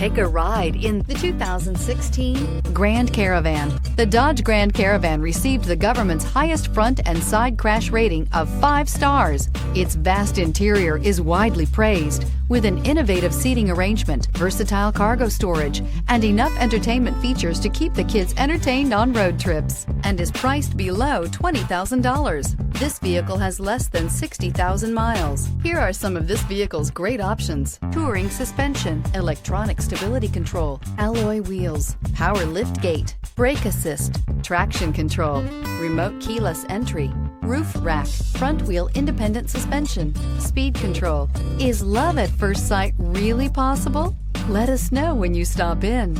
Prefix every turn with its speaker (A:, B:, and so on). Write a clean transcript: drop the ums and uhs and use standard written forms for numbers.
A: Take a ride in the 2016 Grand Caravan. The Dodge Grand Caravan received the government's highest front and side crash rating of 5 stars. Its vast interior is widely praised, with an innovative seating arrangement, versatile cargo storage, and enough entertainment features to keep the kids entertained on road trips, and is priced below $20,000. This vehicle has less than 60,000 miles. Here are some of this vehicle's great options: touring suspension, electronic stability control, alloy wheels, power lift gate, brake assist, traction control, remote keyless entry, roof rack, front wheel independent suspension, speed control. Is love at first sight really possible? Let us know when you stop in.